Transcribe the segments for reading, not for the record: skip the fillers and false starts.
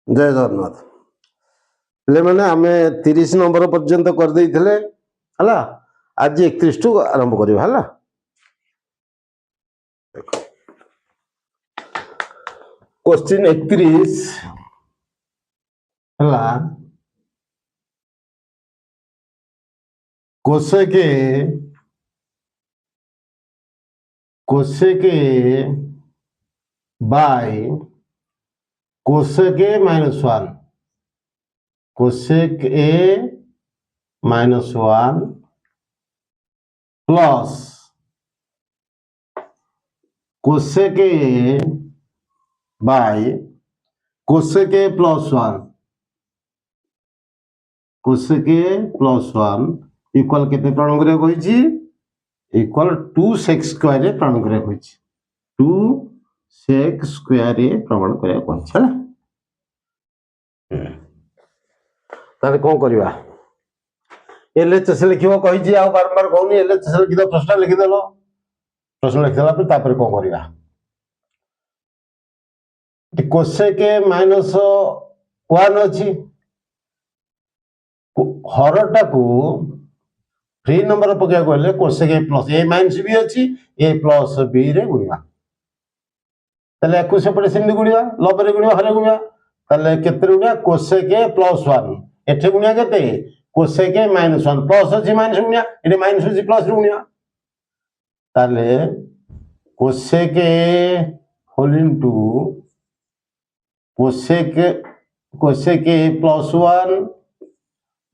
जय जगन्नाथ पे मैंने आम 30 नंबर पर्यंत करदे है आज 31 टू आरंभ करवा है क्वेश्चन 31 है cosec by cosec A -1 cosec A -1 plus cosec A by cosec A +1 cosec A +1 equal केते प्रण करिया कहिछि इक्वल 2 सेक स्क्वायर रे प्रण करिया कहिछि 2 सेक स्क्वायर रे प्रमाण करिया कहिछि ताले कोन करबा एलएचएस लिखिबो कहिछि आ बार बार कहूनी एलएचएस लिखि दो प्रश्न लिखि देलो प्रश्न लिखि देला पर तापर कोन करबा कोसेक -1 अछि हरटा को फ्री नंबर पकया कहले cosec A plus A minus B अछि ए प्लस बी रे गुणिया तले 21 पड़े सिंधी गुणिया लब रे गुणिया हरे गुणिया तले केते गुणिया कोसेक ए +1 एठे गुणिया केते कोसेक ए -1 प्लस अछि माइनस गुणिया एठे माइनस अछि प्लस गुणिया तले cosec A whole into cosec A +1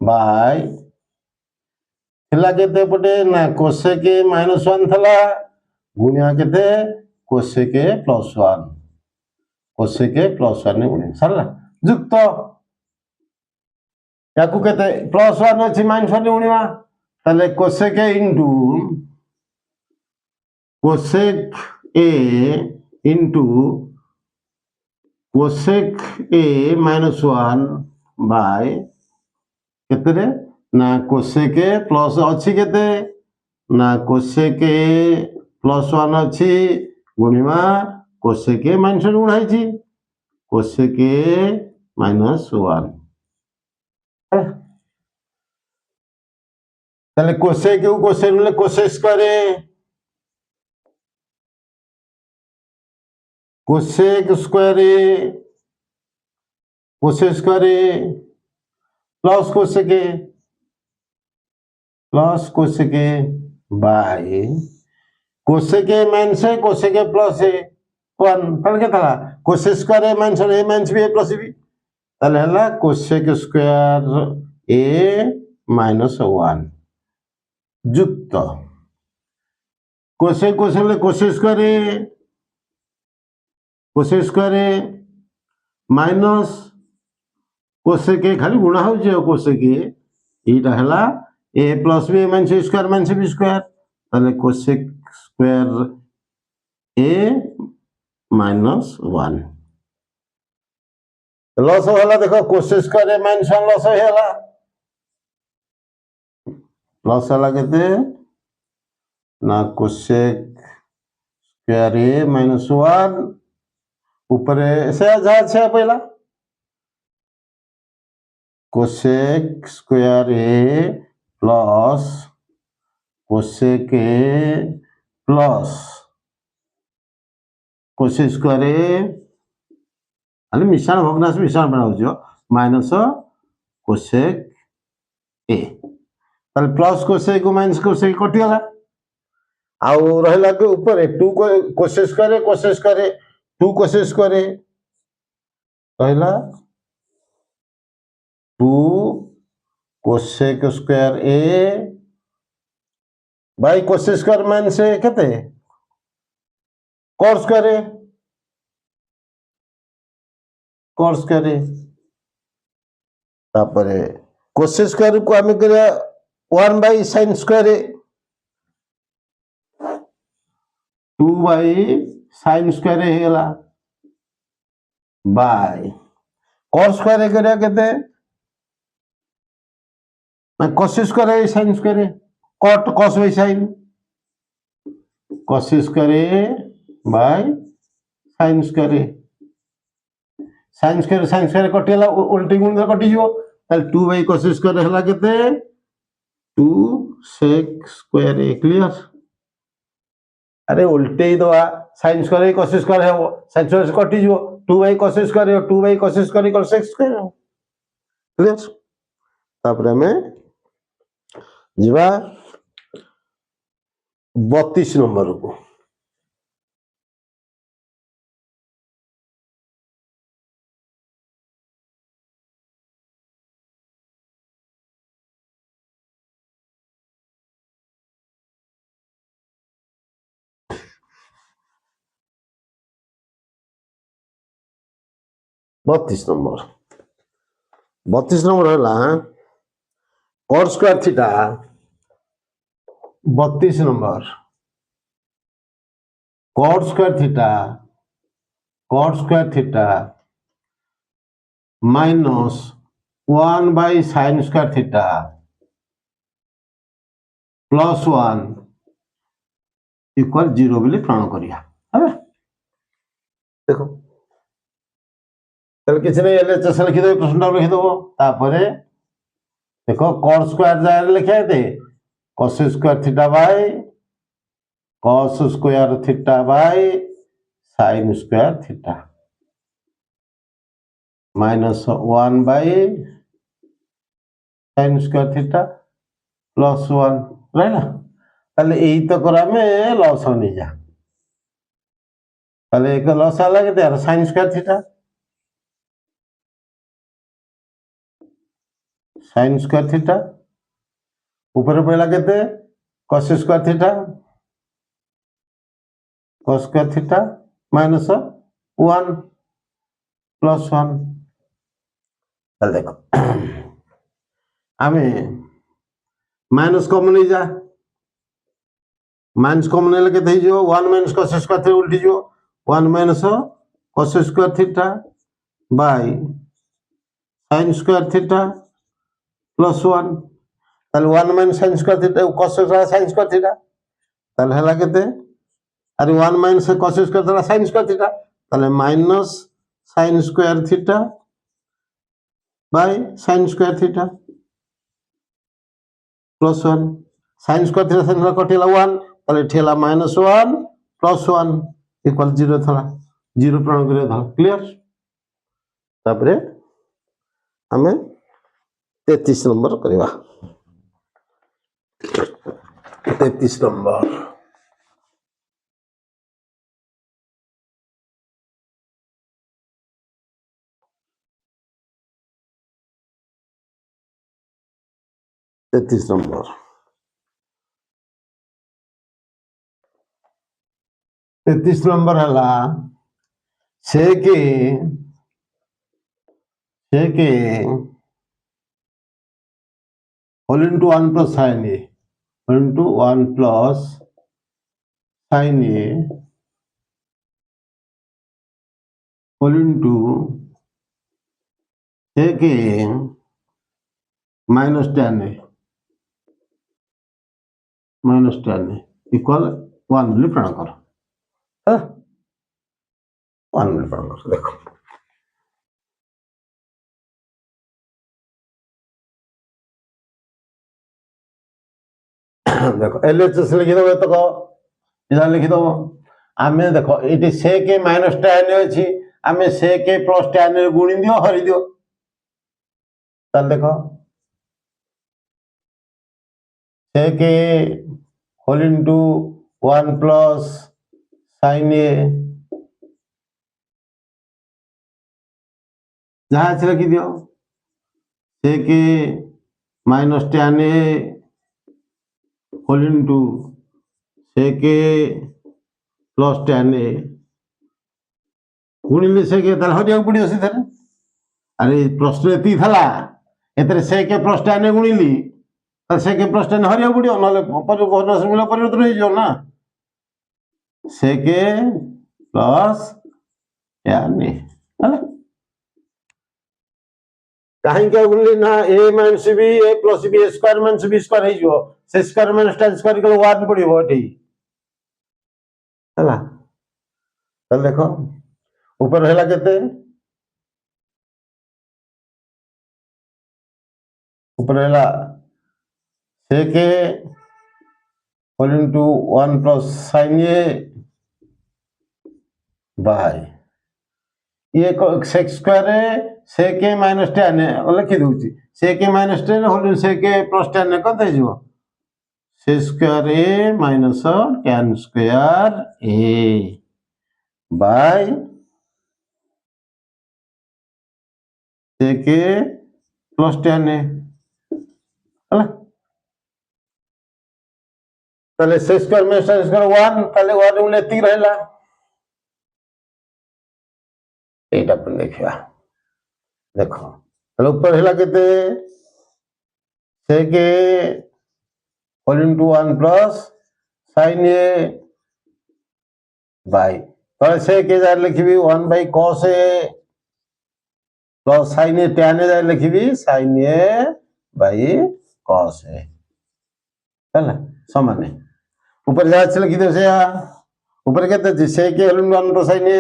by थला केते पटे ना कोसेक ए -1 थला गुणिया केते कोसेक ए +1 ने गुणिया सरला युक्त याकू केते +1 अछि -1 ने गुणिया तले cosec A into cosec A into cosec A -1 by केते रे ना कोसेक ए प्लस अछि केते ना कोसेक ए +1 अछि गुणिमा कोसेक ए -1 गुणा छी कोसेक ए -1 तले कोसेक को कोसेक ले कोसेक करे cosec square plus cosec bye cosec minus cosec plus 1 तले के थला कोसेक स्क्वायर माइनस ए माइनस बी प्लस बी तले हला कोसेक स्क्वायर ए -1 युक्त कोसेक ले कोसेक स्क्वायर माइनस कोसेक खाली गुणा हो जे कोसेक एटा हला A plus B minus B square तले कोसेक स्क्वायर ए -1 लॉस होला देखो कोसेक स्क्वायर ए -1 लॉस होला लॉस होला केते ना कोसेक स्क्वायर ए -1 ऊपर से जा छे पहला cosec square A plus cosec A plus cosec square A अरे मिश्रण भग्नांश मिश्रण बनाउछो माइनस कोसेक ए ताले प्लस कोसेक को माइनस कोसेक कटि गला आउ रहला के ऊपर 2 कोसेक स्क्वायर 2 कोसेक स्क्वायर रहला 2 cosec square A by cosec square minus केते cos स्क्वायर तापरे कोसेक स्क्वायर को हमें करिया 1 by sin square 2 by sin square हे गला बाय cos स्क्वायर करिया केते ना cos square sin square cot cos by sin cos square by sin square sin square कटिला उल्टी गुण कटि जीवो ताले 2 बाय cos स्क्वायर हला केते 2 sec स्क्वायर ए क्लियर। अरे उल्टे ही दवा sin स्क्वायर cos स्क्वायर है sin स्क्वायर कटि जीवो 2 by cos square 2 by cos square equal sec square clear. तापर हमें जीवा 32 नंबर को। बत्तीस नंबर है cot square theta 32 number cot square theta minus 1 by sin square theta plus 1 equal 0 बोली प्रण करिया देखो तले किछ नै एलएचएस लिखि दो प्रश्न लिखि दो तापरे देखो cot स्क्वायर जाय लिखा है cos square theta by cos square theta by sin square theta minus 1 by sin square theta plus 1 रहला ताले एई तो करा में लॉस होनी जा ताले एक लॉस आला के यार sin square theta sin square theta ऊपर पहला केते cos square theta minus 1 plus 1 ताले देखो हमें माइनस कॉमन नहीं जा माइनस कॉमन ले केते जो 1 माइनस cos स्क्वायर थीटा उल्टी जो 1 minus cos square theta by sin square theta plus 1 ताले 1 minus sin square theta cos square sin square theta ताले हला केते अरे 1 minus cos square theta sin square theta ताले minus sin square theta by sin square theta plus 1 sin square theta sin square कटिला 1 ताले ठेला minus 1 plus 1 equal 0 थला 0 प्रण करे था क्लियर। तापरे हमें 33 नंबर करवा 33 नंबर तेतीस नंबर हला से के होल इंटू 1 प्लस sin ए इंटू 1 प्लस sin ए होल इंटू से के माइनस tan ए इक्वल 1 बोली प्रण कर 1 बोली प्रण कर देखो देखो एलएचएस लिखि दो तो इधर लिखि दो आमे देखो एटी से के माइनस tan अछि आमे से के प्लस tan रे गुणी दियो हरि दियो तल देखो से के होल इंटू 1 प्लस sin ए जहां से लिखि दियो से के माइनस tan ए होल इंटू से के प्लस tan ए गुणिले से के ताल हरिया पड़ियो से थारे अरे प्रश्न एती थला एतरे से के प्लस tan ए गुणिली त से के प्लस tan हरिया पड़ियो नले पर घनस मूल परिवर्तन हो जो ना से के प्लस tan ए हला कहीं क्या गुणिली ना a minus b a plus b square minus b square है जो से स्क्वायर माइनस tan स्क्वायर को 1 पड़ियो एठी हला चल देखो ऊपर हैला केते ऊपर है sec a whole into 1 plus sin a by ये sec square है sec a minus tan है लिखि दूची sec a minus tan whole into sec a plus tan है कत हो sec square a minus tan square a by sec a plus tan a ହେଲା তাহলে sec square minus tan square 1 তাহলে 1 रे एति रहला एटा पर देखिया देखो ताले ऊपर हैला केते sec a whole into 1 plus sin a by ताले sec a जाय लिखिबी 1 by cos a plus sin a tan a जाय लिखिबी sin a by cos a हैला समान है ऊपर जाय लिखि दे से ऊपर केते sec a whole into 1 plus sin a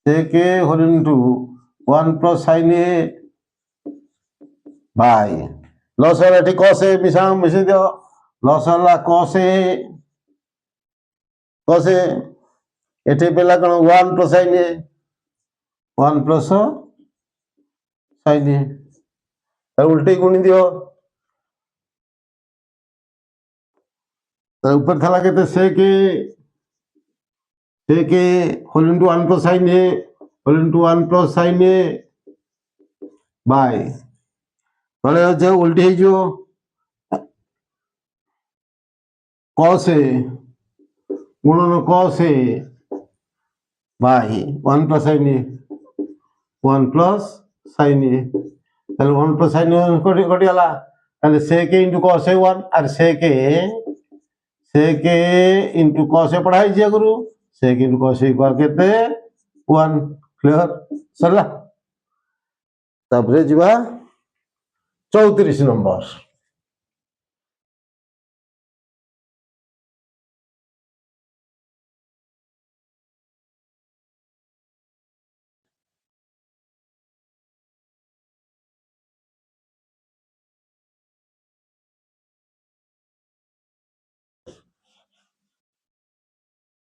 sec a whole into 1 plus sin a by loss वाला ठीक cos a मिसी दो लॉस वाला cos a एटे पेला कण 1 plus sin a 1 plus sin a तो उल्टे गुणी दियो तो ऊपर थला केते sec a whole into 1 plus sin a whole into 1 plus sin a by তাহলে হচ্ছে উল্টে হই जो cos a गुणन cos a by 1 plus sin a 1 plus sin a তাহলে 1 plus sin a কোটি গলা তাহলে sec a into cos a 1 और sec a into cos a पढ़ाई जे गुरु sec into cos a equal केते 1 क्लियर सरला तापरे जीवा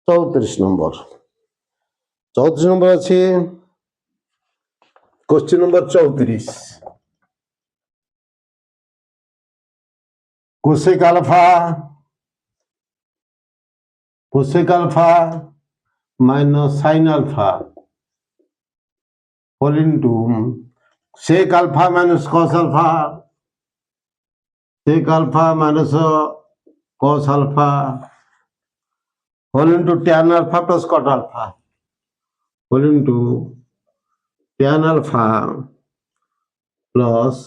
34 नंबर चौतीस नंबर अच्छी question number 34 cosec alpha minus sine alpha whole into sec alpha minus cos alpha sec alpha minus cos alpha whole into tan alpha plus cot alpha whole into tan alpha plus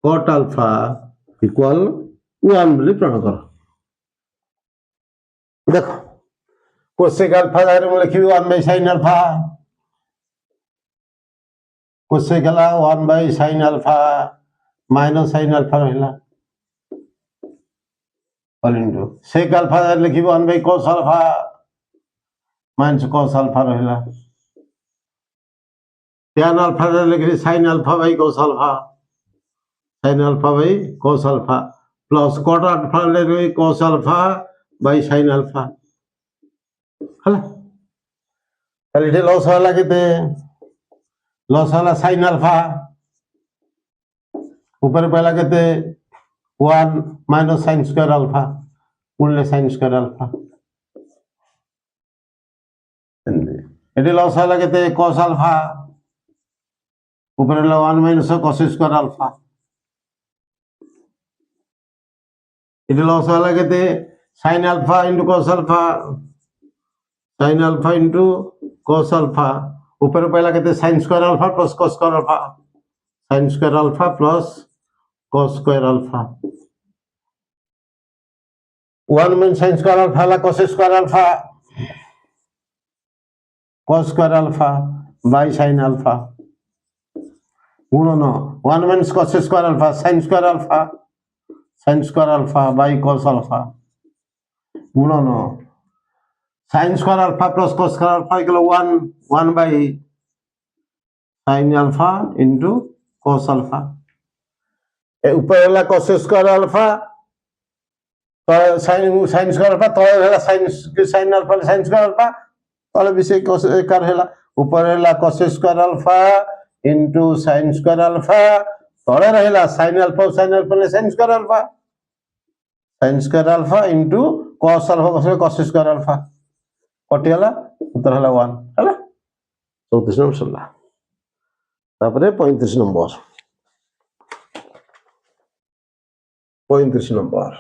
cot alpha equal 1 बोली प्रण कर देखो cosec alpha दायरे में लिखी 1 by sin alpha cosec गला 1 by sin alpha minus sin alpha रहला whole into sec alpha दायरे लिखी 1 by cos alpha minus cos alpha रहला tan अल्फा दायरे लिखी sin alpha by cos alpha sin alpha by cos alpha plus cot alpha ले cos alpha by sin alpha हला ताले इथे लॉस वाला केते लॉस वाला sin अल्फा ऊपर पहला केते 1 minus sin square अल्फा गुणले sin square अल्फा इथे लॉस वाला केते cos अल्फा ऊपर 1 minus cos square अल्फा इधर लॉस वाला कहते sin alpha into cos alpha sin alpha into cos alpha ऊपर पहला कहते sin square alpha plus cos square alpha sin square alpha plus cos square alpha 1 min sin square alpha ला cos square alpha by sin alpha गुणन 1 min cos square alpha sin square alpha by cos alpha गुणन sin square alpha plus cos square alpha equal 1 by sin alpha into cos alpha ऊपर है cos square alpha तो sin square alpha तले है sin alpha sin square alpha तले भी से cos कार है ऊपर है cos square alpha into sin square alpha तले रहेला sin alpha sin square alpha into cos alpha cos square alpha कटिगला उत्तर है 1 है 34 नंबर सरला तापरे 35 नंबर 35 नंबर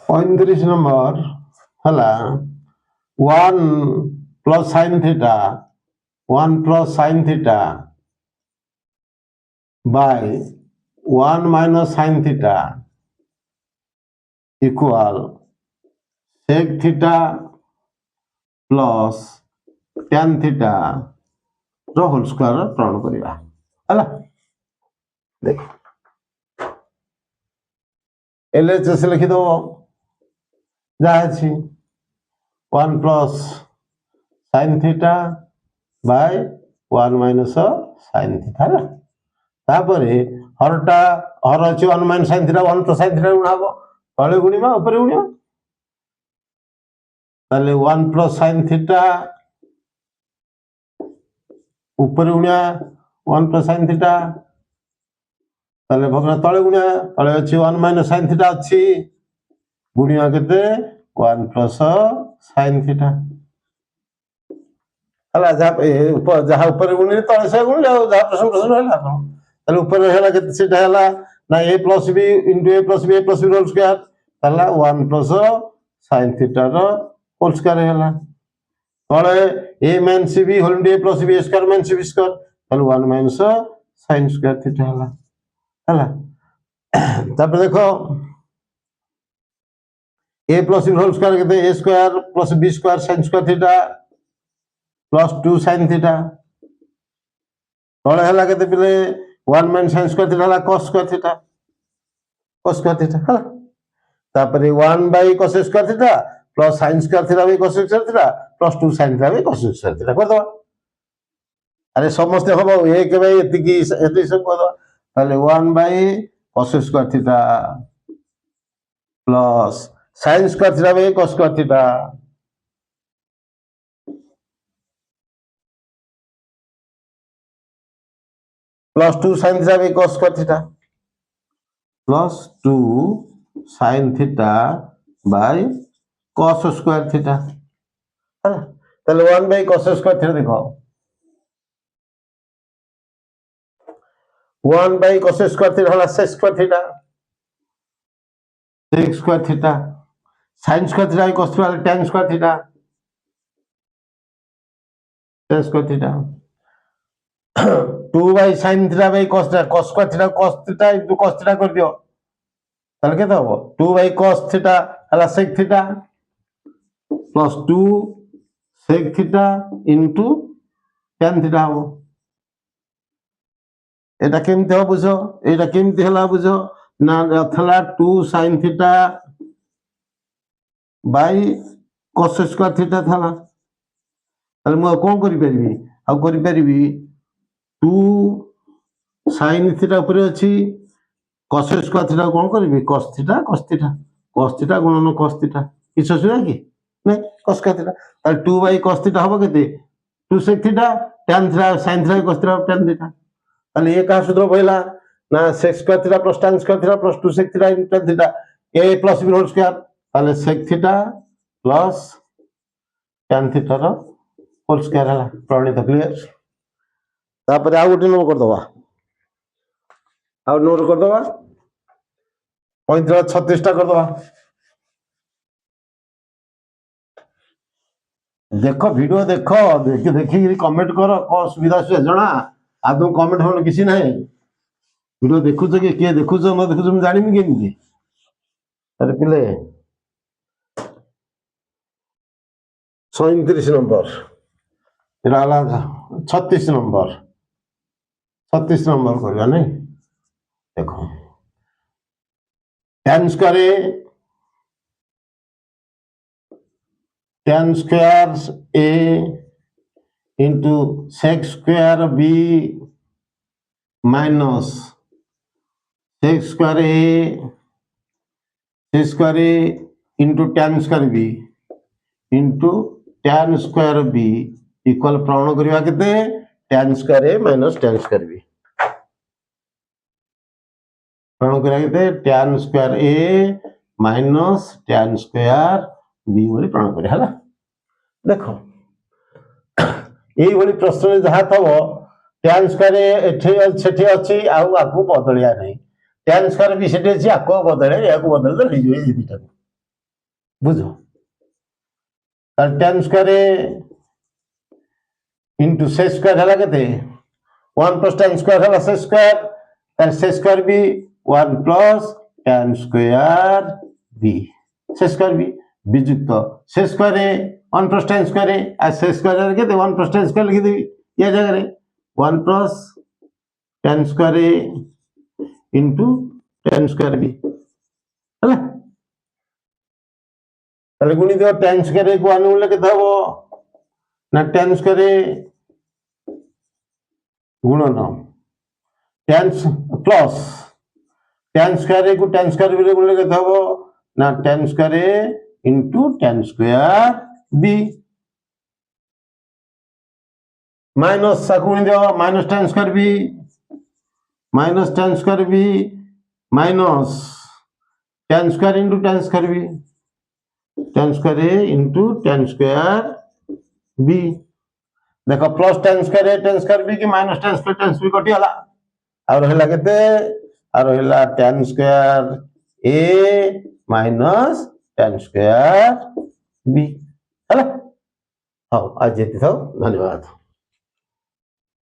नंबर हला 1 plus sin theta 1 plus sin theta by 1 minus sin theta equal sec theta plus tan theta रो whole square प्रण करिवा हला देख एलएचएस लिखि दो जाछि 1 plus sin theta by 1 minus sin theta हला तापरे हरटा हर अछि 1 minus sin theta 1 plus sin theta गुणाबो तळे गुणिबा ऊपर गुणिबा ताले 1 प्लस sin थीटा ऊपर गुणिया 1 प्लस sin थीटा ताले भगना तळे गुणिया तळे अछि 1 माइनस sin थीटा अछि गुणिया केते 1 प्लस sin थीटा हला जहाँ ऊपर गुणिले तळे से गुणिले जहाँ प्रश्न प्रश्न होला ताले ऊपर हेला केते सेटा हेला ना a plus b into a plus b whole square ताला 1 प्लस sin थीटा रो होल स्क्वायर हेला तळे a minus b whole into a plus b square minus b square ताले 1 माइनस sin स्क्वायर थीटा हेला हला तापर देखो a plus b whole square केते a square plus b square sin square theta plus 2 sin theta तळे हला केते पिले 1 माइनस sin स्क्वायर थीटा हला cos स्क्वायर थीटा हला तापरे 1 by cos square theta plus sin square theta by cos square theta plus 2 sin theta by cos square theta कर दो अरे समस्त हबो 1 बाय एति सब कर दो ताले 1 by cos square theta plus sin square theta by cos square theta plus 2 sin theta by cos square theta plus 2 sin theta by cos square theta है ताले 1 बाय cos स्क्वायर थीटा देखो 1 by cos square theta हला sec square theta sec square theta sin square theta by cos square tan square theta tan square theta 2 by sin theta by cos square theta cos theta into cos theta कर दियो ताले केते हबो 2 by cos theta हला sec theta plus 2 sec theta into tan theta हबो एटा केमते हो बुझो एटा केमते हला बुझो ना थला 2 sin theta by cos square theta थला ताले मु कोन करि परबी आ करि परबी 2 sin थीटा ऊपर अछि cos स्क्वायर थीटा कोन करबी cos थीटा गुणन cos थीटा किछ सुना कि नै cos स्क्वायर थीटा ताले 2 बाय cos थीटा हबो केते 2 sec theta tan theta sin theta cos theta tan theta ताले ए का सूत्र पहिला ना sec square theta plus tan square theta plus 2 sec theta tan theta a plus b whole square ताले sec theta plus tan theta रो whole square हला प्रणीत क्लियर तापर आ गोटे नंबर कर दवा आ नंबर कर दवा 36 टा कर दवा देखो वीडियो देखो देखि कमेंट करो को सुविधा से जणा आ तुम कमेंट होन किसी नहीं वीडियो देखु छ के देखु छ न देखु छ जानि मी केमती अरे पिले 37 नंबर रहा 36 नंबर 36 नंबर करवा नहीं देखो tan square a into sec square b minus sec square a into tan square b into tan square b equal प्रमाण करवा केते tan square a minus tan square b प्रमाण करवा केते tan square a minus tan square b बोली प्रमाण कर हला देखो यही प्रश्न जहाँ थव tan स्क्वायर एठी अच्छी आउ आकु बदलिया नहीं tan स्क्वायर भी सेठी अछि आकु बदले याकु बदले तो लिजो ए दिटा बुझो tan स्क्वायर इंटू से स्क्वायर हला केते 1 प्लस tan स्क्वायर हला से स्क्वायर तार से स्क्वायर भी 1 प्लस tan स्क्वायर b से स्क्वायर भी विजुक्त से स्क्वायर 1 प्लस tan स्क्वायर आ से स्क्वायर केते 1 प्लस tan स्क्वायर लिखि देबी या जगह रे 1 plus tan square into tan square b हला ताले गुणी दियो tan स्क्वायर को अनुले केते हबो ना tan स्क्वायर गुणन tan प्लस tan स्क्वायर को tan स्क्वायर भी गुणले केते हबो ना tan square into tan square b minus गुणी दियो minus tan square b minus tan square b minus tan square into tan square b tan square into tan square b देखो plus tan square b की minus tan square b कटि हला और हला केते और हला tan square a minus tan square b हला हां आज जेति थो धन्यवाद।